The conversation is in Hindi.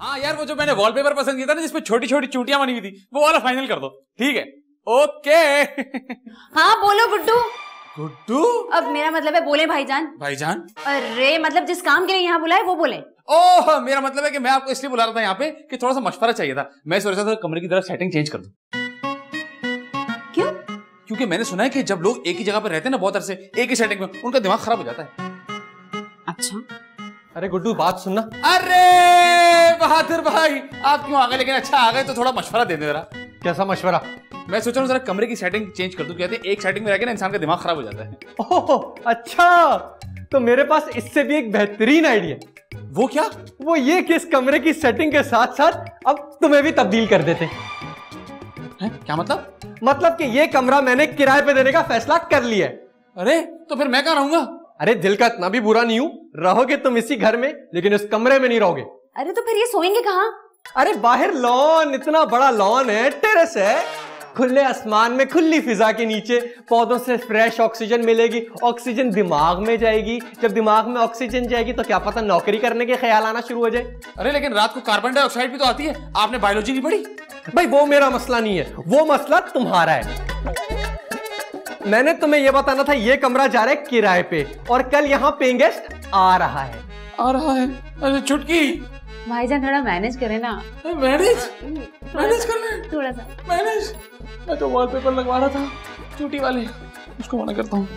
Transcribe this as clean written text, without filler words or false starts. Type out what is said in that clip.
हाँ यार, वो जो मैंने वॉलपेपर पसंद किया था ना जिसपे छोटी छोटी चूटियां बनी हुई थी, वो वाला फाइनल कर दो। ठीक है, ओके। हाँ बोलो गुड्डू। गुड्डू? अब मेरा मतलब है बोले भाईजान। भाईजान? अरे मतलब जिस काम के लिए यहाँ बुलाए वो बोले। ओह, मेरा मतलब है कि मैं आपको इसलिए बुला रहा था यहाँ पे कि थोड़ा सा मशवरा चाहिए था। मैं सोच रहा था कमरे की तरफ सेटिंग चेंज कर दूं। क्यों? क्योंकि मैंने सुना है कि जब लोग एक ही जगह पर रहते हैं ना बहुत अरसे एक ही सेटिंग में, उनका दिमाग खराब हो जाता है। अच्छा। अरे गुड्डू बात सुनना। अरे बहादुर भाई, आप क्यों आ गए? लेकिन अच्छा आ गए तो थोड़ा मशवरा दे दे जरा। कैसा मशवरा? मैं सोच रहा हूँ जरा कमरे की सेटिंग चेंज कर दूं। कहते हैं एक सेटिंग में रह के ना इंसान का दिमाग खराब हो जाता है। ओह अच्छा, तो मेरे पास इससे भी एक बेहतरीन आइडिया। वो क्या? वो ये कि इस कमरे की सेटिंग के साथ साथ अब तुम्हें भी तब्दील कर देते हैं। क्या मतलब? मतलब कि ये कमरा मैंने किराए पे देने का फैसला कर लिया है। अरे तो फिर मैं कहाँ रहूंगा? अरे दिल का इतना भी बुरा नहीं हूं, रहोगे तुम इसी घर में, लेकिन इस कमरे में नहीं रहोगे। अरे तो फिर ये सोएंगे कहाँ? अरे बाहर लॉन, इतना बड़ा लॉन है, टेरेस है, खुले आसमान में खुली फिजा के नीचे पौधों से फ्रेश ऑक्सीजन मिलेगी, ऑक्सीजन दिमाग में जाएगी, जब दिमाग में ऑक्सीजन जाएगी तो क्या पता नौकरी करने के ख्याल आना शुरू हो जाए। अरे लेकिन रात को कार्बन डाइऑक्साइड भी तो आती है, आपने बायोलॉजी नहीं पढ़ी? भाई वो मेरा मसला नहीं है, वो मसला तुम्हारा है। मैंने तुम्हें यह बताना था ये कमरा जा रहा है किराए पे और कल यहाँ पेइंग गेस्ट आ रहा है। आ रहा है? अरे चुटकी भाईजान थोड़ा मैनेज करें ना। मैनेज करना है थोड़ा सा मैनेज। मैं तो वॉलपेपर लगवा रहा था चूटी वाले, उसको मना करता हूँ।